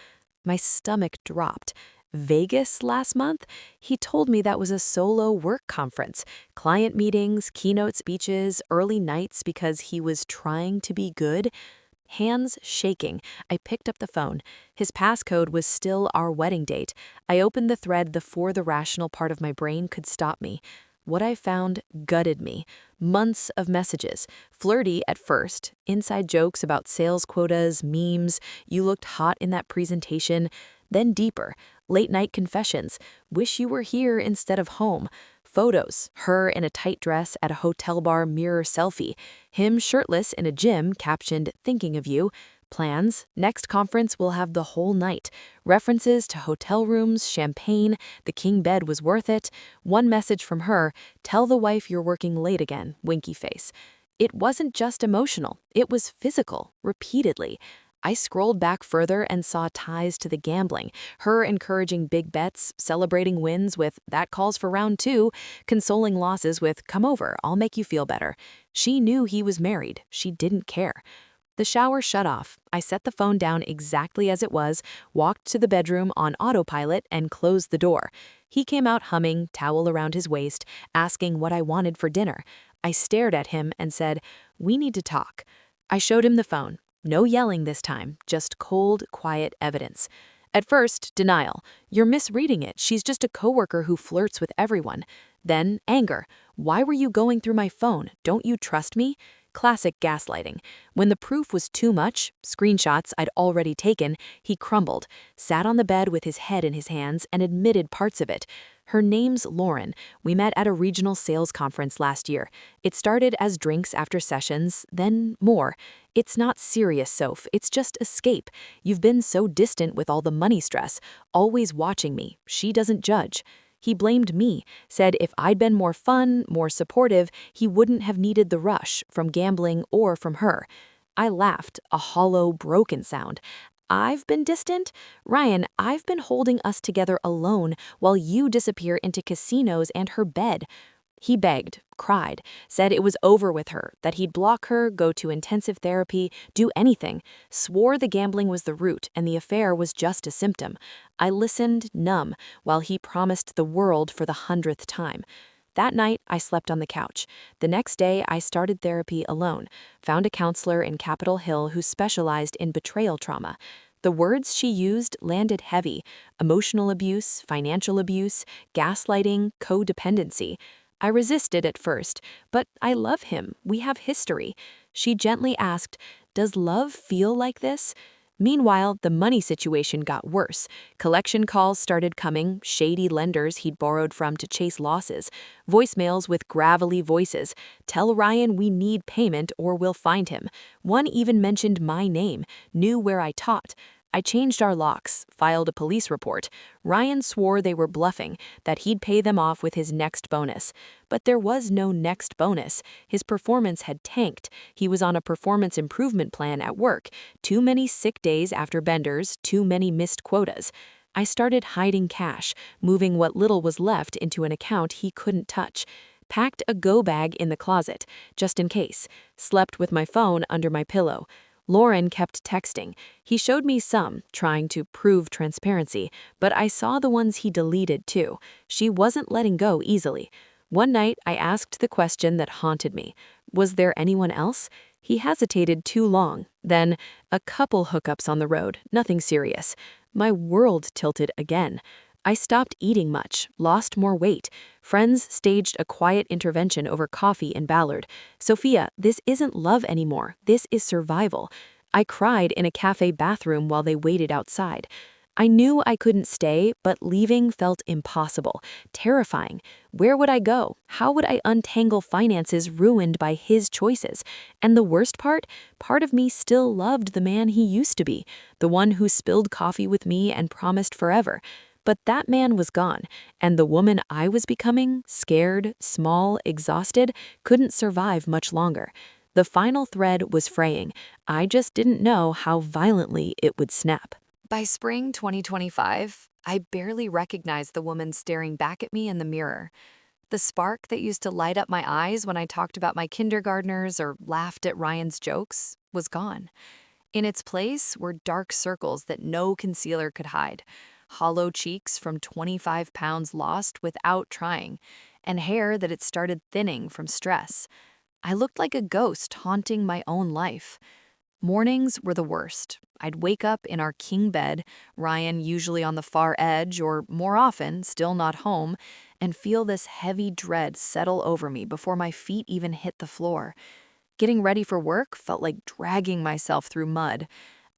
My stomach dropped. Vegas last month? He told me that was a solo work conference, client meetings, keynote speeches, early nights because he was trying to be good. Hands shaking, I picked up the phone. His passcode was still our wedding date. I opened the thread before the rational part of my brain could stop me. What I found gutted me. Months of messages. Flirty at first, inside jokes about sales quotas, memes, you looked hot in that presentation. Then deeper, late-night confessions. Wish you were here instead of home. Photos, her in a tight dress at a hotel bar mirror selfie. Him shirtless in a gym, captioned, thinking of you. Plans, next conference will have the whole night. References to hotel rooms, champagne, the king bed was worth it. One message from her, tell the wife you're working late again, winky face. It wasn't just emotional, it was physical, repeatedly. I scrolled back further and saw ties to the gambling, her encouraging big bets, celebrating wins with "that calls for round 2, consoling losses with "come over, I'll make you feel better." She knew he was married, she didn't care. The shower shut off. I set the phone down exactly as it was, walked to the bedroom on autopilot, and closed the door. He came out humming, towel around his waist, asking what I wanted for dinner. I stared at him and said, "We need to talk." I showed him the phone. No yelling this time, just cold, quiet evidence. At first, denial. You're misreading it. She's just a coworker who flirts with everyone. Then, anger. Why were you going through my phone? Don't you trust me? Classic gaslighting. When the proof was too much, screenshots I'd already taken, he crumbled, sat on the bed with his head in his hands, and admitted parts of it. Her name's Lauren. We met at a regional sales conference last year. It started as drinks after sessions, then more. It's not serious, Soph. It's just escape. You've been so distant with all the money stress, always watching me. She doesn't judge. He blamed me, said if I'd been more fun, more supportive, he wouldn't have needed the rush from gambling or from her. I laughed, a hollow, broken sound. I've been distant? Ryan, I've been holding us together alone while you disappear into casinos and her bed. He begged, cried, said it was over with her, that he'd block her, go to intensive therapy, do anything, swore the gambling was the root and the affair was just a symptom. I listened, numb, while he promised the world for the 100th time. That night, I slept on the couch. The next day, I started therapy alone, found a counselor in Capitol Hill who specialized in betrayal trauma. The words she used landed heavy: emotional abuse, financial abuse, gaslighting, codependency. I resisted at first, but I love him. We have history. She gently asked, "Does love feel like this?" Meanwhile, the money situation got worse. Collection calls started coming, shady lenders he'd borrowed from to chase losses, voicemails with gravelly voices. "Tell Ryan we need payment or we'll find him." One even mentioned my name, knew where I taught. I changed our locks, filed a police report. Ryan swore they were bluffing, that he'd pay them off with his next bonus. But there was no next bonus. His performance had tanked. He was on a performance improvement plan at work. Too many sick days after benders, too many missed quotas. I started hiding cash, moving what little was left into an account he couldn't touch. Packed a go bag in the closet, just in case. Slept with my phone under my pillow. Lauren kept texting. He showed me some, trying to prove transparency, but I saw the ones he deleted too. She wasn't letting go easily. One night, I asked the question that haunted me. Was there anyone else? He hesitated too long. Then, a couple hookups on the road, nothing serious. My world tilted again. I stopped eating much, lost more weight. Friends staged a quiet intervention over coffee in Ballard. "Sophia, this isn't love anymore. This is survival." I cried in a cafe bathroom while they waited outside. I knew I couldn't stay, but leaving felt impossible, terrifying. Where would I go? How would I untangle finances ruined by his choices? And the worst part of me still loved the man he used to be, the one who spilled coffee with me and promised forever. But that man was gone, and the woman I was becoming, scared, small, exhausted, couldn't survive much longer. The final thread was fraying. I just didn't know how violently it would snap. By spring 2025, I barely recognized the woman staring back at me in the mirror. The spark that used to light up my eyes when I talked about my kindergartners or laughed at Ryan's jokes was gone. In its place were dark circles that no concealer could hide, hollow cheeks from 25 pounds lost without trying, and hair that had started thinning from stress. I looked like a ghost haunting my own life. Mornings were the worst. I'd wake up in our king bed, Ryan usually on the far edge or more often still not home, and feel this heavy dread settle over me before my feet even hit the floor. Getting ready for work felt like dragging myself through mud.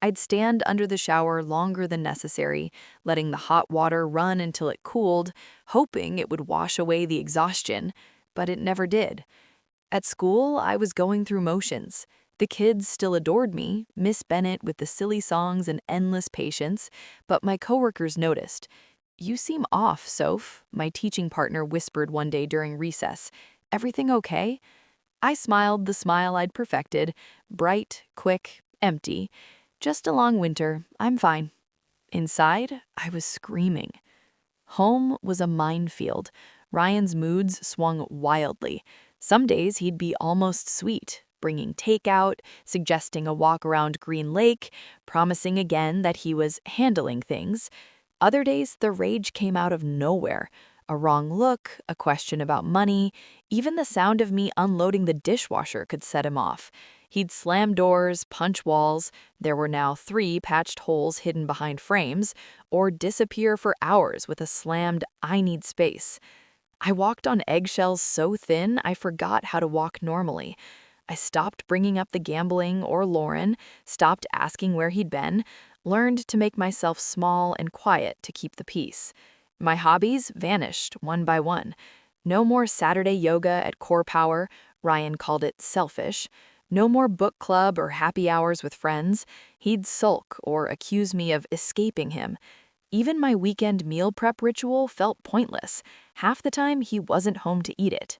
I'd stand under the shower longer than necessary, letting the hot water run until it cooled, hoping it would wash away the exhaustion, but it never did. At school, I was going through motions. The kids still adored me, Miss Bennett with the silly songs and endless patience, but my coworkers noticed. "You seem off, Soph," my teaching partner whispered one day during recess. "Everything okay?" I smiled the smile I'd perfected, bright, quick, empty. "Just a long winter. I'm fine." Inside, I was screaming. Home was a minefield. Ryan's moods swung wildly. Some days he'd be almost sweet, bringing takeout, suggesting a walk around Green Lake, promising again that he was handling things. Other days, the rage came out of nowhere. A wrong look, a question about money, even the sound of me unloading the dishwasher could set him off. He'd slam doors, punch walls, there were now 3 patched holes hidden behind frames, or disappear for hours with a slammed "I need space." I walked on eggshells so thin I forgot how to walk normally. I stopped bringing up the gambling or Lauren, stopped asking where he'd been, learned to make myself small and quiet to keep the peace. My hobbies vanished one by one. No more Saturday yoga at Core Power, Ryan called it selfish. No more book club or happy hours with friends. He'd sulk or accuse me of escaping him. Even my weekend meal prep ritual felt pointless. Half the time, he wasn't home to eat it.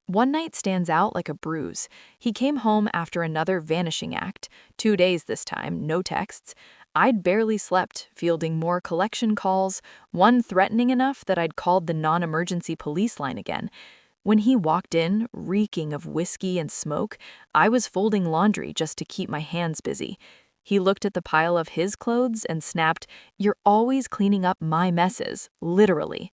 One night stands out like a bruise. He came home after another vanishing act, 2 days this time, no texts. I'd barely slept, fielding more collection calls, one threatening enough that I'd called the non-emergency police line again. When he walked in, reeking of whiskey and smoke, I was folding laundry just to keep my hands busy. He looked at the pile of his clothes and snapped, "You're always cleaning up my messes," literally.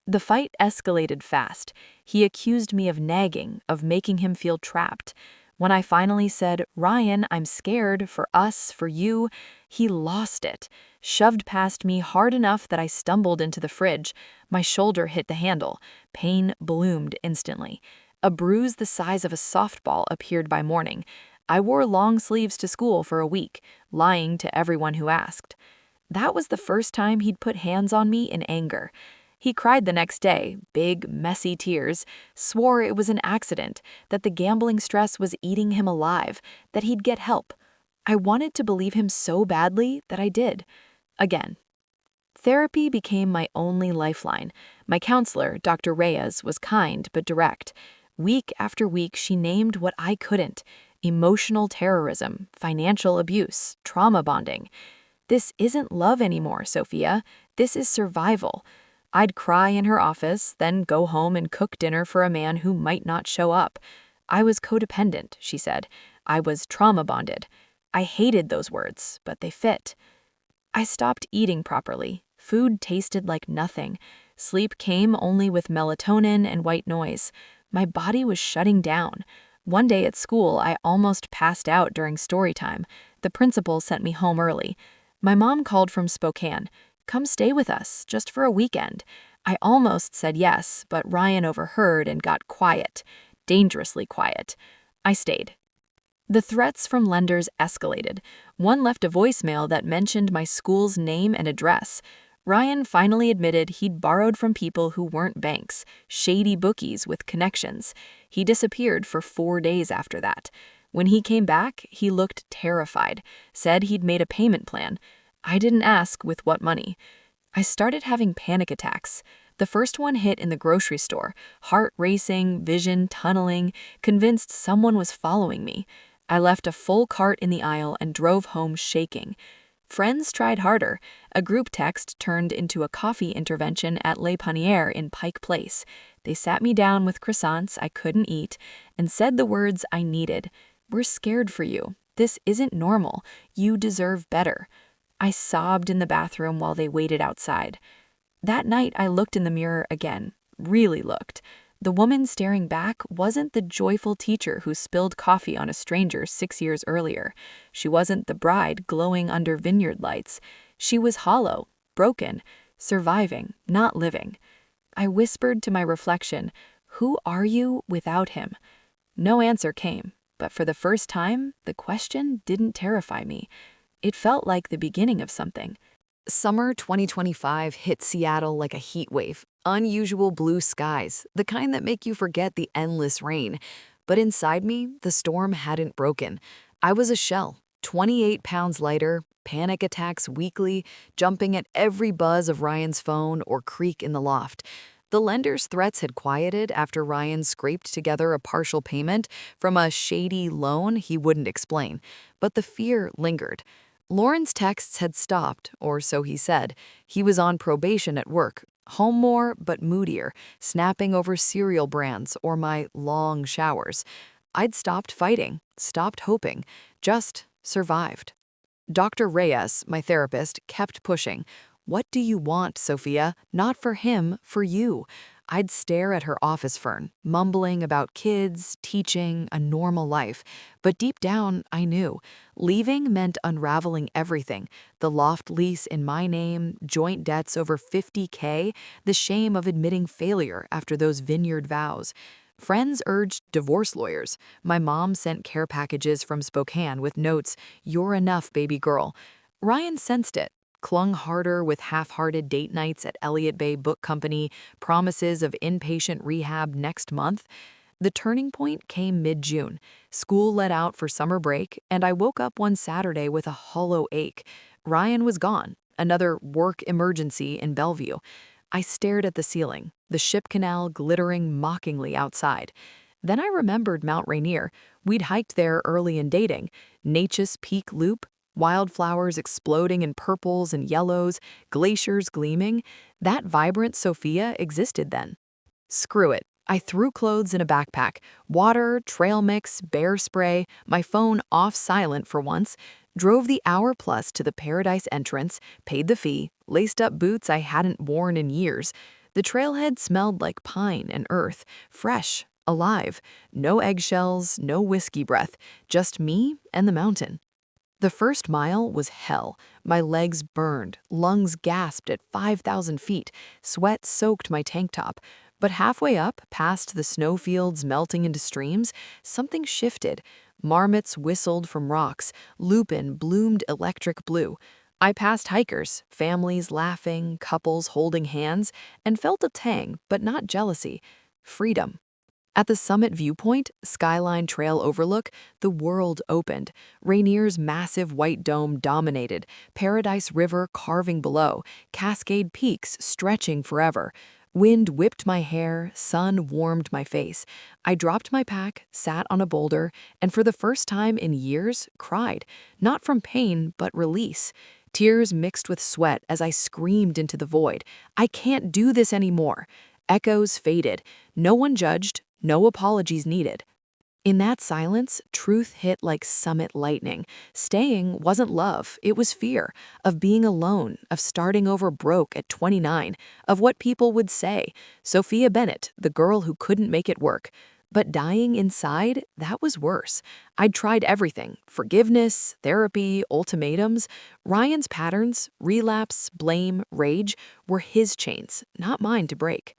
The fight escalated fast. He accused me of nagging, of making him feel trapped. When I finally said, "Ryan, I'm scared, for us, for you," he lost it, shoved past me hard enough that I stumbled into the fridge. My shoulder hit the handle. Pain bloomed instantly. A bruise the size of a softball appeared by morning. I wore long sleeves to school for a week, lying to everyone who asked. That was the first time he'd put hands on me in anger. He cried the next day, big, messy tears, swore it was an accident, that the gambling stress was eating him alive, that he'd get help. I wanted to believe him so badly that I did. Again. Therapy became my only lifeline. My counselor, Dr. Reyes, was kind but direct. Week after week, she named what I couldn't: emotional terrorism, financial abuse, trauma bonding. This isn't love anymore, Sophia. This is survival. I'd cry in her office, then go home and cook dinner for a man who might not show up. I was codependent, she said. I was trauma bonded. I hated those words, but they fit. I stopped eating properly. Food tasted like nothing. Sleep came only with melatonin and white noise. My body was shutting down. One day at school, I almost passed out during story time. The principal sent me home early. My mom called from Spokane. "Come stay with us, just for a weekend." I almost said yes, but Ryan overheard and got quiet. Dangerously quiet. I stayed. The threats from lenders escalated. One left a voicemail that mentioned my school's name and address. Ryan finally admitted he'd borrowed from people who weren't banks, shady bookies with connections. He disappeared for 4 days after that. When he came back, he looked terrified, said he'd made a payment plan. I didn't ask with what money. I started having panic attacks. The first one hit in the grocery store, heart racing, vision tunneling, convinced someone was following me. I left a full cart in the aisle and drove home shaking. Friends tried harder. A group text turned into a coffee intervention at Le Panier in Pike Place. They sat me down with croissants I couldn't eat and said the words I needed. "We're scared for you. This isn't normal. You deserve better." I sobbed in the bathroom while they waited outside. That night, I looked in the mirror again, really looked. The woman staring back wasn't the joyful teacher who spilled coffee on a stranger 6 years earlier. She wasn't the bride glowing under vineyard lights. She was hollow, broken, surviving, not living. I whispered to my reflection, "Who are you without him?" No answer came, but for the first time, the question didn't terrify me. It felt like the beginning of something. Summer 2025 hit Seattle like a heat wave. Unusual blue skies, the kind that make you forget the endless rain. But inside me, the storm hadn't broken. I was a shell, 28 pounds lighter, panic attacks weekly, jumping at every buzz of Ryan's phone or creak in the loft. The lender's threats had quieted after Ryan scraped together a partial payment from a shady loan he wouldn't explain, but the fear lingered. Lauren's texts had stopped, or so he said. He was on probation at work, home more but moodier, snapping over cereal brands or my long showers. I'd stopped fighting, stopped hoping, just survived. Dr. Reyes, my therapist, kept pushing. "What do you want, Sophia? Not for him, for you." I'd stare at her office fern, mumbling about kids, teaching, a normal life. But deep down, I knew. Leaving meant unraveling everything. The loft lease in my name, joint debts over $50K, the shame of admitting failure after those vineyard vows. Friends urged divorce lawyers. My mom sent care packages from Spokane with notes, "You're enough, baby girl." Ryan sensed it. Clung harder with half-hearted date nights at Elliott Bay Book Company, promises of inpatient rehab next month. The turning point came mid-June. School let out for summer break, and I woke up one Saturday with a hollow ache. Ryan was gone, another work emergency in Bellevue. I stared at the ceiling, the ship canal glittering mockingly outside. Then I remembered Mount Rainier. We'd hiked there early in dating. Neches Peak Loop, wildflowers exploding in purples and yellows, glaciers gleaming. That vibrant Sophia existed then. Screw it. I threw clothes in a backpack, water, trail mix, bear spray, my phone off silent for once, drove the hour plus to the Paradise entrance, paid the fee, laced up boots I hadn't worn in years. The trailhead smelled like pine and earth, fresh, alive. No eggshells, no whiskey breath, just me and the mountain. The first mile was hell. My legs burned, lungs gasped at 5,000 feet, sweat soaked my tank top. But halfway up, past the snowfields melting into streams, something shifted. Marmots whistled from rocks, lupin bloomed electric blue. I passed hikers, families laughing, couples holding hands, and felt a tang, but not jealousy. Freedom. At the summit viewpoint, Skyline Trail overlook, the world opened. Rainier's massive white dome dominated, Paradise River carving below, Cascade Peaks stretching forever. Wind whipped my hair, sun warmed my face. I dropped my pack, sat on a boulder, and for the first time in years, cried. Not from pain, but release. Tears mixed with sweat as I screamed into the void. I can't do this anymore. Echoes faded. No one judged, no apologies needed. In that silence, truth hit like summit lightning. Staying wasn't love, it was fear of being alone, of starting over broke at 29, of what people would say. Sophia Bennett, the girl who couldn't make it work. But dying inside, that was worse. I'd tried everything: forgiveness, therapy, ultimatums. Ryan's patterns, relapse, blame, rage, were his chains, not mine to break.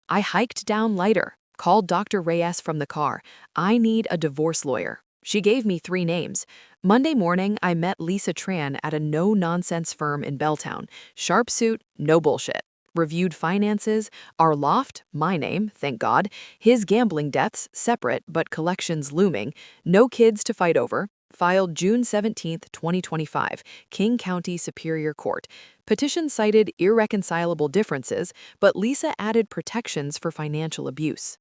I hiked down lighter, called Dr. Reyes from the car. I need a divorce lawyer. She gave me 3 names. Monday morning, I met Lisa Tran at a no-nonsense firm in Belltown. Sharp suit, no bullshit. Reviewed finances, our loft, my name, thank God. His gambling debts, separate but collections looming. No kids to fight over. Filed June 17th, 2025, King County Superior Court. Petition cited irreconcilable differences, but Lisa added protections for financial abuse.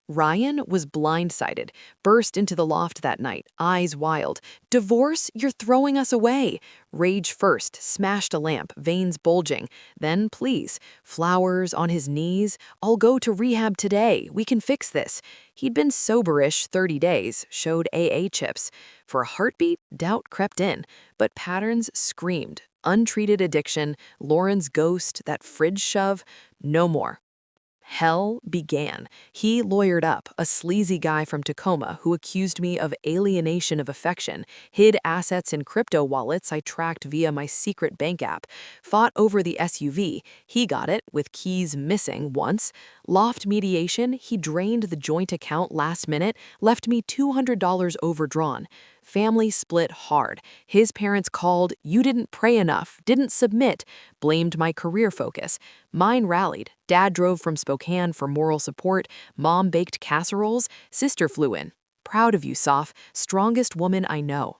Ryan was blindsided, burst into the loft that night, eyes wild. "Divorce? You're throwing us away." Rage first, smashed a lamp, veins bulging. Then, please, flowers on his knees. "I'll go to rehab today. We can fix this." He'd been soberish 30 days, showed AA chips. For a heartbeat, doubt crept in, but patterns screamed. Untreated addiction, Lauren's ghost, that fridge shove, no more. Hell began. He lawyered up, a sleazy guy from Tacoma who accused me of alienation of affection, hid assets in crypto wallets I tracked via my secret bank app, fought over the SUV. He got it, with keys missing once. Loft mediation, he drained the joint account last minute, left me $200 overdrawn. Family split hard. His parents called, "You didn't pray enough, didn't submit," blamed my career focus. Mine rallied. Dad drove from Spokane for moral support. Mom baked casseroles. Sister flew in. "Proud of you, Soph. Strongest woman I know."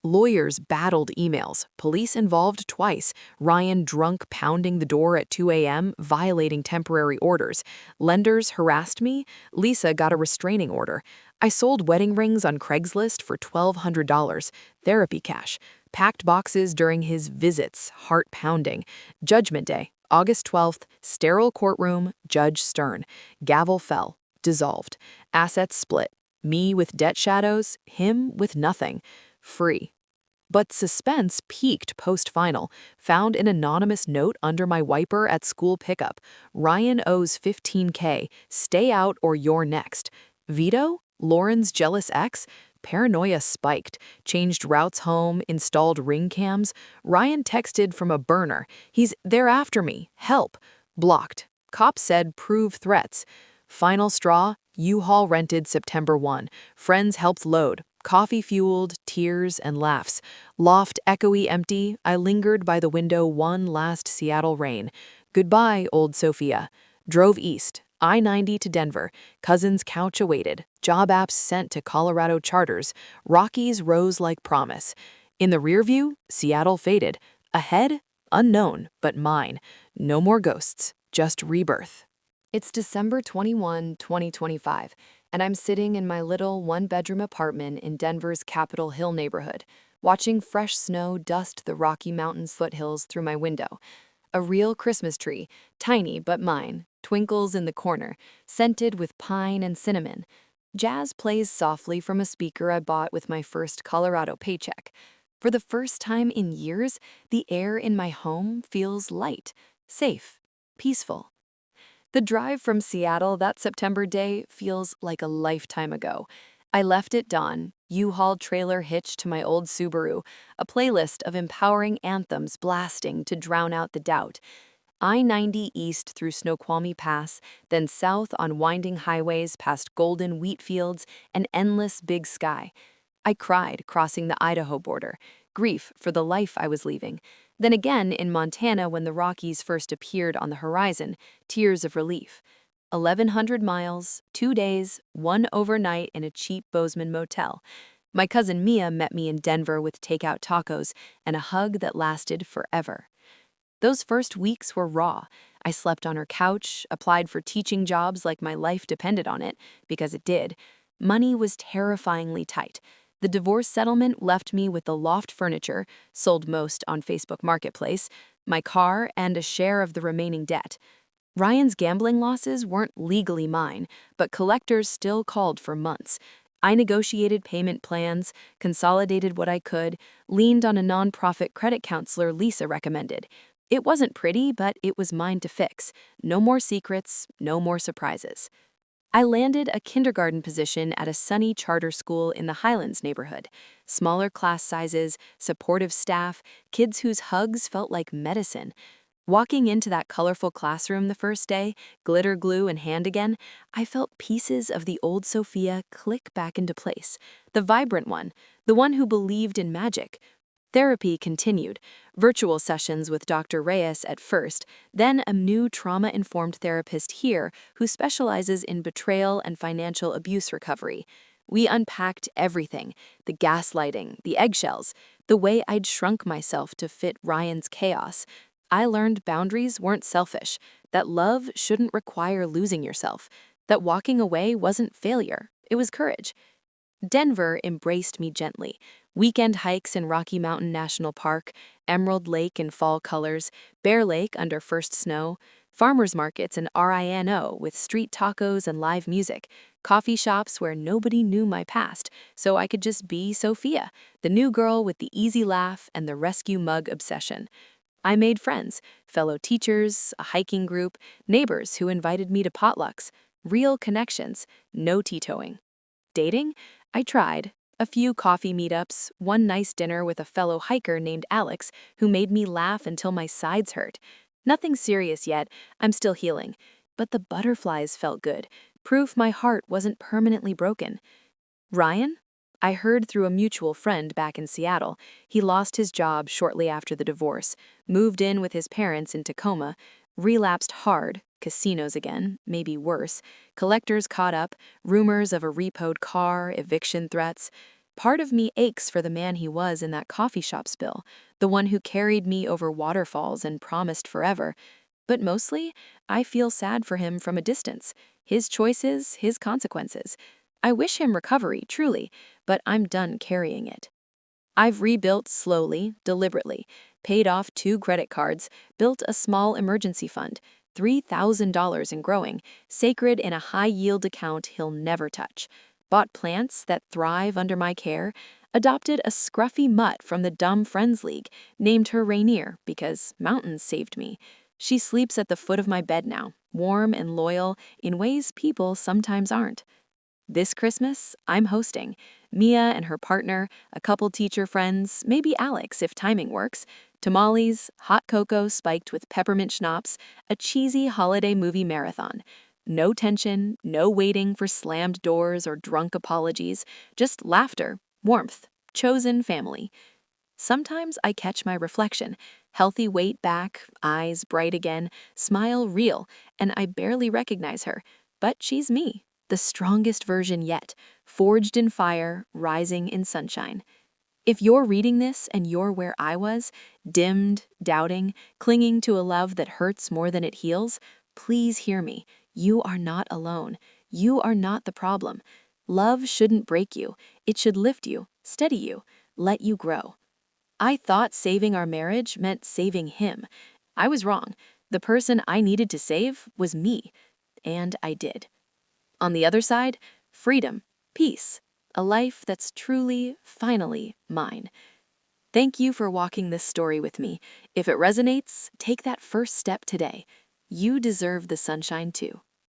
Lawyers battled emails. Police involved twice. Ryan drunk pounding the door at 2 a.m., violating temporary orders. Lenders harassed me. Lisa got a restraining order. I sold wedding rings on Craigslist for $1,200. Therapy cash. Packed boxes during his visits, heart pounding. Judgment Day, August 12th, sterile courtroom, Judge Stern. Gavel fell. Dissolved. Assets split. Me with debt shadows, him with nothing. Free. But suspense peaked post-final. Found an anonymous note under my wiper at school pickup. "Ryan owes $15K. Stay out or you're next." Veto? Lauren's jealous ex? Paranoia spiked. Changed routes home, installed ring cams. Ryan texted from a burner. "He's there after me. Help." Blocked. Cop said prove threats. Final straw, U-Haul rented September 1. Friends helped load. Coffee-fueled, tears and laughs. Loft echoey empty, I lingered by the window one last Seattle rain. Goodbye, old Sophia. Drove east, I-90 to Denver. Cousin's couch awaited. Job apps sent to Colorado charters. Rockies rose like promise. In the rear view, Seattle faded. Ahead, unknown, but mine. No more ghosts, just rebirth. It's December 21, 2025, and I'm sitting in my little one-bedroom apartment in Denver's Capitol Hill neighborhood, watching fresh snow dust the Rocky Mountains foothills through my window. A real Christmas tree, tiny but mine, twinkles in the corner, scented with pine and cinnamon. Jazz plays softly from a speaker I bought with my first Colorado paycheck. For the first time in years, the air in my home feels light, safe, peaceful. The drive from Seattle that September day feels like a lifetime ago. I left at dawn, U-Haul trailer hitched to my old Subaru, a playlist of empowering anthems blasting to drown out the doubt. I-90 east through Snoqualmie Pass, then south on winding highways past golden wheat fields and endless big sky. I cried crossing the Idaho border, grief for the life I was leaving. Then again in Montana when the Rockies first appeared on the horizon, tears of relief. 1,100 miles, 2 days, one overnight in a cheap Bozeman motel. My cousin Mia met me in Denver with takeout tacos and a hug that lasted forever. Those first weeks were raw. I slept on her couch, applied for teaching jobs like my life depended on it, because it did. Money was terrifyingly tight. The divorce settlement left me with the loft furniture, sold most on Facebook Marketplace, my car, and a share of the remaining debt. Ryan's gambling losses weren't legally mine, but collectors still called for months. I negotiated payment plans, consolidated what I could, leaned on a nonprofit credit counselor Lisa recommended. It wasn't pretty, but it was mine to fix. No more secrets, no more surprises. I landed a kindergarten position at a sunny charter school in the Highlands neighborhood. Smaller class sizes, supportive staff, kids whose hugs felt like medicine. Walking into that colorful classroom the first day, glitter glue in hand again, I felt pieces of the old Sophia click back into place. The vibrant one, the one who believed in magic. Therapy continued, virtual sessions with Dr. Reyes at first, then a new trauma-informed therapist here who specializes in betrayal and financial abuse recovery. We unpacked everything, the gaslighting, the eggshells, the way I'd shrunk myself to fit Ryan's chaos. I learned boundaries weren't selfish, that love shouldn't require losing yourself, that walking away wasn't failure, it was courage. Denver embraced me gently. Weekend hikes in Rocky Mountain National Park, Emerald Lake in fall colors, Bear Lake under first snow, farmers markets in RINO with street tacos and live music, coffee shops where nobody knew my past, so I could just be Sophia, the new girl with the easy laugh and the rescue mug obsession. I made friends, fellow teachers, a hiking group, neighbors who invited me to potlucks, real connections, no teetoing. Dating? I tried. A few coffee meetups, one nice dinner with a fellow hiker named Alex who made me laugh until my sides hurt. Nothing serious yet, I'm still healing. But the butterflies felt good, proof my heart wasn't permanently broken. Ryan? I heard through a mutual friend back in Seattle. He lost his job shortly after the divorce, moved in with his parents in Tacoma, relapsed hard, casinos again, maybe worse, collectors caught up, rumors of a repoed car, eviction threats. Part of me aches for the man he was in that coffee shop spill, the one who carried me over waterfalls and promised forever. But mostly, I feel sad for him from a distance. His choices, his consequences. I wish him recovery, truly, but I'm done carrying it. I've rebuilt slowly, deliberately, paid off 2 credit cards, built a small emergency fund, $3,000 and growing, sacred in a high-yield account he'll never touch, bought plants that thrive under my care, adopted a scruffy mutt from the Dumb Friends League, named her Rainier because mountains saved me. She sleeps at the foot of my bed now, warm and loyal in ways people sometimes aren't. This Christmas, I'm hosting. Mia and her partner, a couple teacher friends, maybe Alex if timing works, tamales, hot cocoa spiked with peppermint schnapps, a cheesy holiday movie marathon. No tension, no waiting for slammed doors or drunk apologies, just laughter, warmth, chosen family. Sometimes I catch my reflection, healthy weight back, eyes bright again, smile real, and I barely recognize her, but she's me. The strongest version yet, forged in fire, rising in sunshine. If you're reading this and you're where I was, dimmed, doubting, clinging to a love that hurts more than it heals, please hear me. You are not alone. You are not the problem. Love shouldn't break you. It should lift you, steady you, let you grow. I thought saving our marriage meant saving him. I was wrong. The person I needed to save was me, and I did. On the other side, freedom, peace, a life that's truly, finally mine. Thank you for walking this story with me. If it resonates, take that first step today. You deserve the sunshine too.